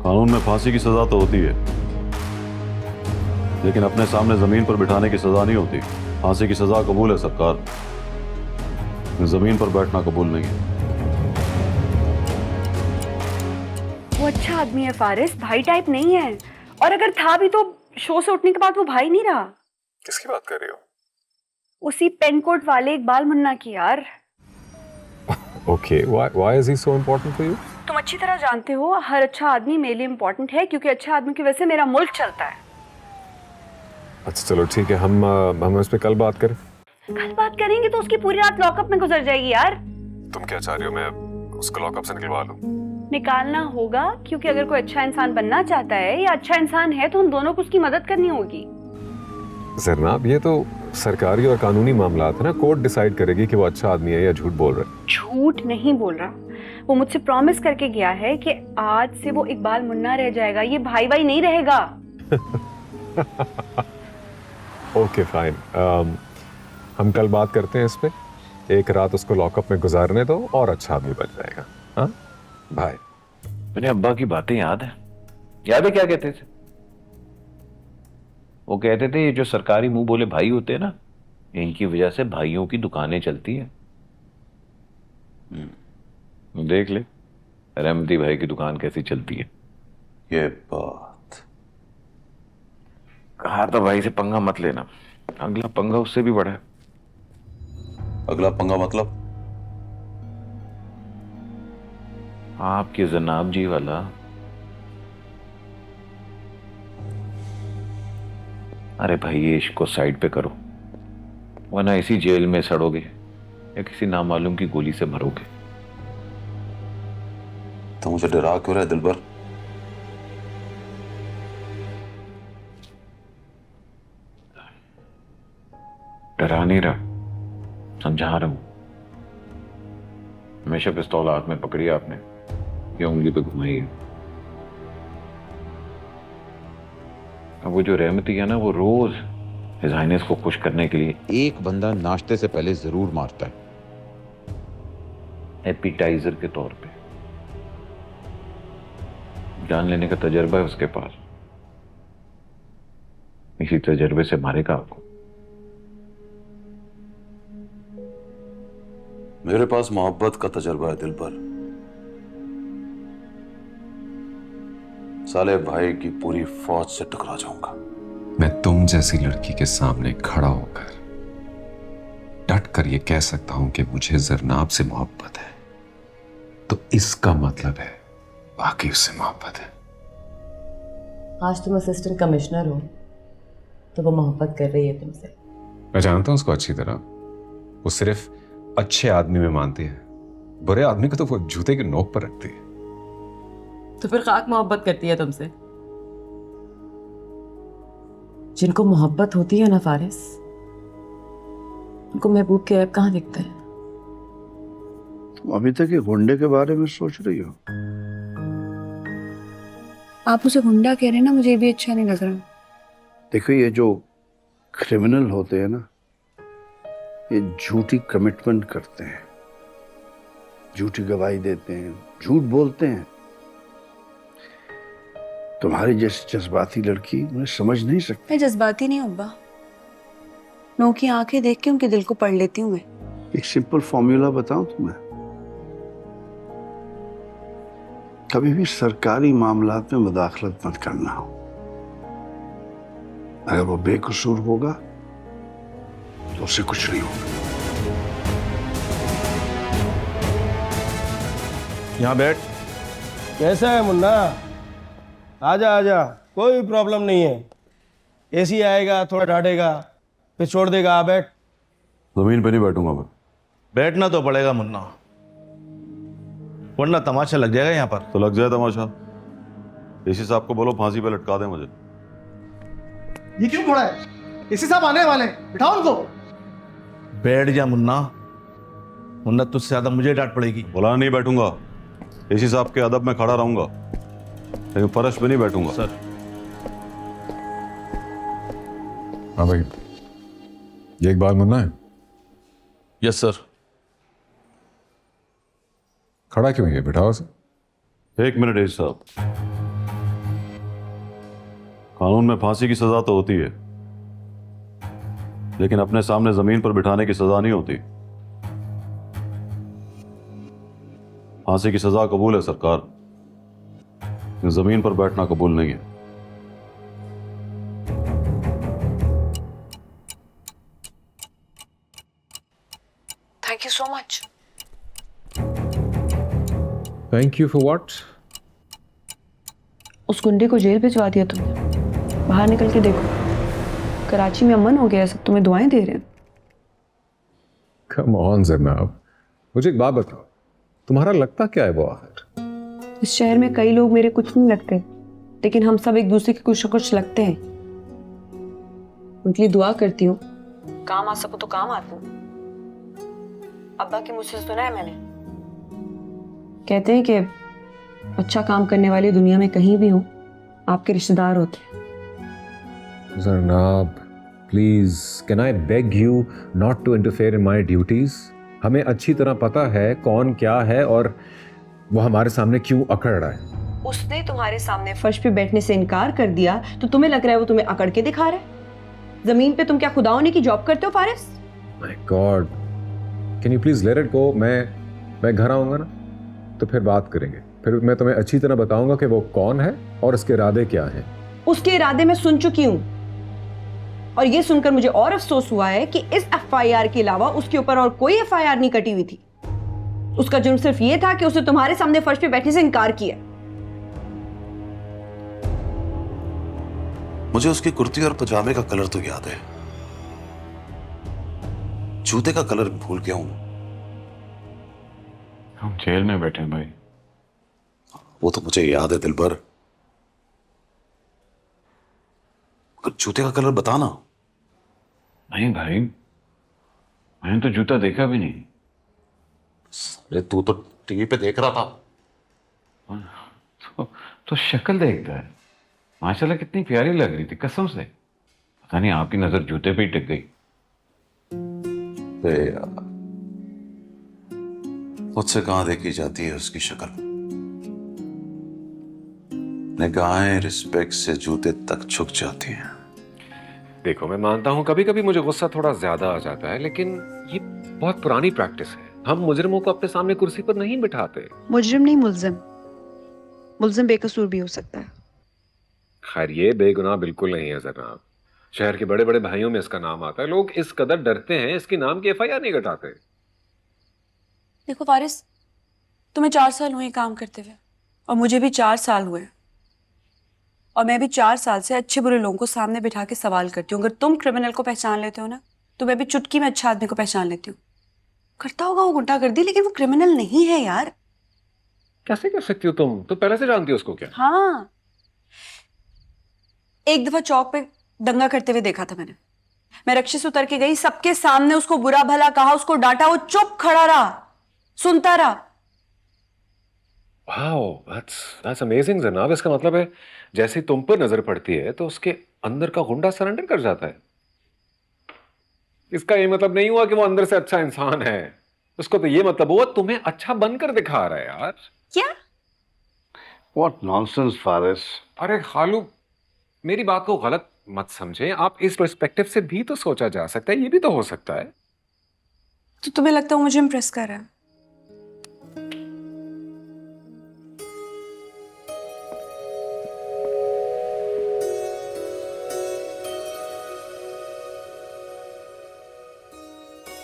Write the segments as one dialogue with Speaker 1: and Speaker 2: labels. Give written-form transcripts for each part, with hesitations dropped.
Speaker 1: कानून में फांसी की सजा तो होती है, लेकिन अपने सामने जमीन पर बिठाने की सजा नहीं होती। फांसी की सजा कबूल है सरकार, जमीन पर बैठना कबूल नहीं है।
Speaker 2: वो अच्छा आदमी है फारिस, भाई टाइप नहीं है। और अगर था भी तो शो से उठने के बाद वो भाई नहीं रहा।
Speaker 3: किसकी बात कर रही हो?
Speaker 2: उसी पेनकोट वाले इकबाल मुन्ना की यार।
Speaker 3: Okay, why is he so important for you?
Speaker 2: तुम अच्छी तरह जानते हो हर अच्छा आदमी मेरे लिए इम्पोर्टेंट है, क्योंकि अच्छे आदमी की वजह से मेरा मुल्क चलता है।
Speaker 3: अच्छा चलो ठीक है, हम इस पे कल बात करें।
Speaker 2: कल बात करेंगे तो उसकी पूरी रात लॉकअप में गुजर जाएगी यार।
Speaker 3: तुम क्या चाह रही हो, मैं उसको लॉकअप से निकलवा लूं?
Speaker 2: निकालना होगा, क्योंकि अगर कोई अच्छा इंसान बनना चाहता है या अच्छा इंसान है तो हम दोनों को उसकी मदद करनी होगी।
Speaker 3: जरनाब, ये तो सरकारी और कानूनी मामला है ना, कोर्ट डिसाइड करेगी कि वो अच्छा आदमी है या झूठ बोल रहा है।
Speaker 2: झूठ नहीं बोल रहा, वो मुझसे प्रॉमिस करके गया है कि आज से वो इकबाल मुन्ना रह जाएगा, ये भाई भाई नहीं रहेगा।
Speaker 3: ओके फाइन, हम कल बात करते हैं इस पे। एक रात उसको लॉकअप में गुजारने दो और अच्छा आदमी बन जाएगा। हाँ भाई,
Speaker 4: मेरे अब्बा की बातें याद है क्या कहते थे? वो कहते थे ये जो सरकारी मुंह बोले भाई होते हैं ना, इनकी वजह से भाइयों की दुकानें चलती है। देख ले रहमती भाई की दुकान कैसी चलती है।
Speaker 1: ये बात
Speaker 4: कहा तो भाई से पंगा मत लेना, अगला पंगा उससे भी बड़ा है।
Speaker 1: अगला पंगा मतलब?
Speaker 4: आपके जनाब जी वाला। अरे भाई ये इश्क को साइड पे करो, वरना इसी जेल में सड़ोगे या किसी नामालूम की गोली से मरोगे।
Speaker 1: तो मुझे डरा क्यों रहा है दिलबर?
Speaker 4: डरा नहीं रहा, समझा रहा हूं। हमेशा पिस्तौल हाथ में पकड़ी आपने या उंगली पे घुमाई है। अब वो जो रहमती है ना, वो रोज हिज हाइनेस को खुश करने के लिए
Speaker 5: एक बंदा नाश्ते से पहले जरूर मारता है,
Speaker 4: एपिटाइजर के तौर पे। जान लेने का तजर्बा है उसके पास, इसी तजर्बे से मारेगा आपको।
Speaker 1: मेरे पास मोहब्बत का तजर्बा है दिलबर। साले भाई की पूरी फौज से टकरा जाऊंगा।
Speaker 6: मैं तुम जैसी लड़की के सामने खड़ा होकर डट कर ये कह सकता हूं कि मुझे जरनाब से मोहब्बत है, तो इसका मतलब है बाकी उससे मोहब्बत है।
Speaker 7: आज तुम असिस्टेंट कमिश्नर हो तो वो मोहब्बत कर रही है तुमसे।
Speaker 6: मैं जानता हूं उसको अच्छी तरह, वो सिर्फ अच्छे आदमी में मानती है, बुरे आदमी को तो वो जूते की नोक पर रखती है।
Speaker 7: तो फिर खाक मोहब्बत करती है तुमसे। जिनको मोहब्बत होती है ना फारिस, उनको महबूब के ऐब कहाँ दिखते हैं।
Speaker 8: तुम अभी तक ये गुंडे के बारे में सोच रही हो?
Speaker 2: आप उसे गुंडा कह रहे हैं ना, मुझे भी अच्छा नहीं लग रहा।
Speaker 8: देखो, ये जो क्रिमिनल होते हैं ना, ये झूठी कमिटमेंट करते हैं, झूठी गवाही देते हैं, झूठ बोलते हैं। तुम्हारी जैसी जज्बाती लड़की उन्हें समझ नहीं सकती।
Speaker 2: मैं जज्बाती नहीं हूँ अब्बा, मैं की आंखें देख के उनके दिल को पढ़ लेती हूँ। मैं
Speaker 8: एक सिंपल फॉर्मूला बताऊं तुम्हें, कभी भी सरकारी मामलात में मुदाखलत मत करना हो। अगर वो बेकसूर होगा तो उससे कुछ नहीं होगा।
Speaker 9: यहाँ बैठ। कैसा है मुन्ना? आजा आजा, कोई प्रॉब्लम नहीं है। एसी आएगा, थोड़ा डांटेगा, फिर छोड़ देगा। आ बैठ।
Speaker 1: जमीन पे नहीं बैठूंगा मैं।
Speaker 9: बैठना तो पड़ेगा मुन्ना, वरना तमाशा लग जाएगा यहाँ पर।
Speaker 1: तो लग जाए तमाशा। एसी साहब को बोलो फांसी पे लटका दे मुझे।
Speaker 10: ये क्यों खड़ा है? एसी साहब आने वाले, बिठाओ उनको।
Speaker 9: बैठ जा मुन्ना, मुन्ना तुझसे ज्यादा मुझे डांट पड़ेगी।
Speaker 1: बोला नहीं बैठूंगा, एसी साहब के अदब में खड़ा रहूंगा, लेकिन फर्श पे नहीं बैठूंगा।
Speaker 9: सर।
Speaker 3: हाँ भाई, ये इकबाल मुन्ना है?
Speaker 9: Yes sir.
Speaker 3: खड़ा क्यों है? बिठाओ उसे।
Speaker 1: एक मिनट एसी साहब। कानून में फांसी की सजा तो होती है, लेकिन अपने सामने जमीन पर बिठाने की सजा नहीं होती। फांसी की सजा कबूल है सरकार, जमीन पर बैठना कबूल नहीं है।
Speaker 2: Thank you so much.
Speaker 3: Thank you for what?
Speaker 2: उस गुंडे को जेल भिजवा दिया तुमने। बाहर निकल के देखो, कराची में अमन हो गया, सब तुम्हें दुआएं दे रहे हैं।
Speaker 3: कम ऑन जरनाब, मुझे एक बात बताओ, तुम्हारा लगता क्या है वो आखिर?
Speaker 2: इस शहर में कई लोग मेरे कुछ नहीं लगते, लेकिन हम सब एक दूसरे के कुछ न कुछ लगते हैं। उनके लिए दुआ करती हूँ, काम आ सकूं तो काम आती हूँ। अब्बा के मुझसे सुना है मैंने, कहते हैं कि अच्छा काम करने वाले दुनिया में कहीं भी हो, आपके रिश्तेदार होते हैं।
Speaker 3: जरनाब please, can I beg you not to interfere in my duties? हमें अच्छी तरह पता है कौन क्या है और वो हमारे सामने क्यों अकड़ रहा है।
Speaker 2: उसने तुम्हारे सामने फर्श पे बैठने से इनकार कर दिया तो तुम्हें लग रहा है वो तुम्हें अकड़ के दिखा रहा है? जमीन पे तुम क्या खुदा होने की जॉब करते हो Faris?
Speaker 3: My God, can you please let it go? मैं घर आऊंगा ना तो फिर बात करेंगे, फिर मैं तुम्हें अच्छी तरह बताऊंगा कि वो कौन है और उसके इरादे क्या हैं।
Speaker 2: उसके इरादे मैं सुन चुकी हूँ, और ये सुनकर मुझे और अफसोस हुआ है कि इस एफआईआर के अलावा उसके ऊपर और कोई एफआईआर नहीं कटी हुई थी। उसका जुर्म सिर्फ ये था कि उसने तुम्हारे सामने फर्श पे बैठने से इनकार किया।
Speaker 11: मुझे उसकी कुर्ती और पजामे का कलर तो याद है, जूते का कलर भूल गया हूं।
Speaker 4: हम जेल में बैठे हैं भाई।
Speaker 11: वो तो मुझे याद है दिलबर, मगर जूते का कलर बताना।
Speaker 4: नहीं भाई, मैंने तो जूता देखा भी नहीं।
Speaker 11: अरे तू तो टीवी पे देख रहा था।
Speaker 4: तो शक्ल देखता है, माशाल्लाह कितनी प्यारी लग रही थी कसम से। पता नहीं आपकी नजर जूते पे ही टिक गई।
Speaker 11: मुझसे कहां देखी जाती है उसकी शक्ल। निगाहें रिस्पेक्ट से जूते तक झुक जाती हैं।
Speaker 3: देखो, मैं मानता हूं कभी कभी मुझे गुस्सा थोड़ा ज्यादा आ जाता है, लेकिन ये बहुत पुरानी प्रैक्टिस है। हम मुजरिमों को अपने सामने कुर्सी पर नहीं बिठाते।
Speaker 2: मुजरिम नहीं, मुल्जिम। मुल्जिम बेकसूर भी हो सकता है।
Speaker 3: खैर, ये बेगुनाह बिल्कुल नहीं है जनाब। शहर के बड़े बड़े भाइयों में इसका नाम आता है। लोग इस कदर डरते हैं, इसके नाम की एफआईआर नहीं कटाते।
Speaker 2: देखो फारिस, तुम्हें 4 साल हुए काम करते हुए, और मुझे भी 4 साल हुए, और मैं भी 4 साल से अच्छे बुरे लोगों को सामने बिठा के सवाल करती हूँ। अगर तुम क्रिमिनल को पहचान लेते हो ना, तो मैं भी चुटकी में अच्छा आदमी को पहचान लेती हूँ। करता होगा वो गुंडागर्दी, लेकिन वो क्रिमिनल नहीं है यार।
Speaker 3: कैसे कर सकती हो तुम? तो पहले से जानती हो उसको क्या?
Speaker 2: हाँ, एक दफा चौक पे दंगा करते हुए देखा था मैंने। मैं रक्षे से उतर के गई, सबके सामने उसको बुरा भला कहा, उसको डांटा, वो चुप खड़ा रहा, सुनता रहा।
Speaker 3: वाओ, that's amazing जनाब। इसका मतलब है जैसे ही तुम पर नजर पड़ती है तो उसके अंदर का गुंडा सरेंडर कर जाता है। इसका ये मतलब नहीं हुआ कि वो अंदर से अच्छा इंसान है। उसको तो ये मतलब हुआ तुम्हें अच्छा बनकर दिखा रहा है यार।
Speaker 2: क्या?
Speaker 8: What nonsense, Faris.
Speaker 3: अरे खालू, मेरी बात को गलत मत समझे। आप इस पर्सपेक्टिव से भी तो सोचा जा सकता है, ये भी तो हो सकता है।
Speaker 2: तो तुम्हें लगता है वो मुझे इम्प्रेस कर रहा है?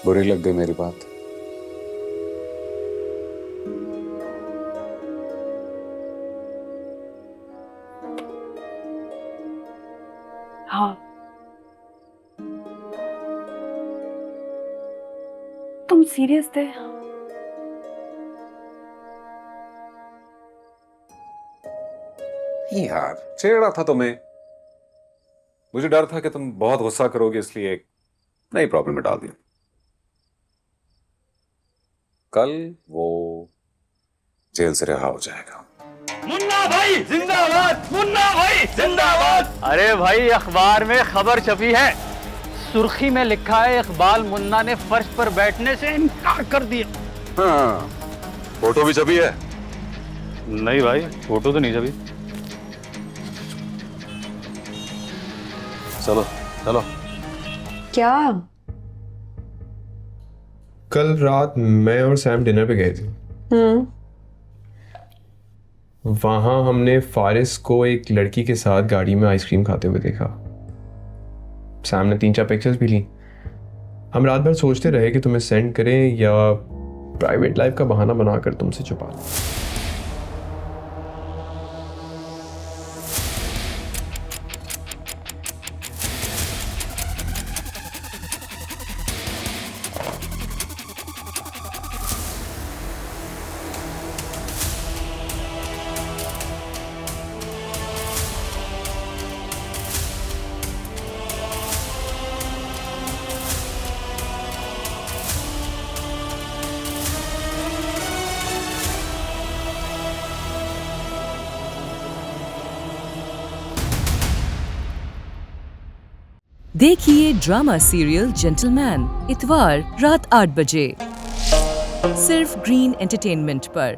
Speaker 5: बुरी लग गई मेरी बात?
Speaker 2: हाँ, तुम सीरियस थे?
Speaker 3: यार, छेड़ा था तुम्हें। मुझे डर था कि तुम बहुत गुस्सा करोगे, इसलिए एक नई प्रॉब्लम में डाल दिया। कल वो जेल से रिहा हो जाएगा।
Speaker 9: मुन्ना भाई जिंदाबाद, मुन्ना भाई जिंदाबाद। अरे भाई, अखबार में खबर छपी है, सुर्खी में लिखा है इकबाल मुन्ना ने फर्श पर बैठने से इनकार कर दिया।
Speaker 1: हाँ, फोटो भी छपी है?
Speaker 9: नहीं भाई, फोटो तो नहीं छपी।
Speaker 1: चलो चलो।
Speaker 2: क्या?
Speaker 12: कल रात मैं और सैम डिनर पे गए थे। वहां हमने फारिस को एक लड़की के साथ गाड़ी में आइसक्रीम खाते हुए देखा। सैम ने 3-4 पिक्चर्स भी ली। हम रात भर सोचते रहे कि तुम्हें सेंड करें या प्राइवेट लाइफ का बहाना बनाकर तुमसे छुपा लें।
Speaker 13: देखिए ड्रामा सीरियल जेंटलमैन इतवार रात 8 बजे सिर्फ ग्रीन एंटरटेनमेंट पर।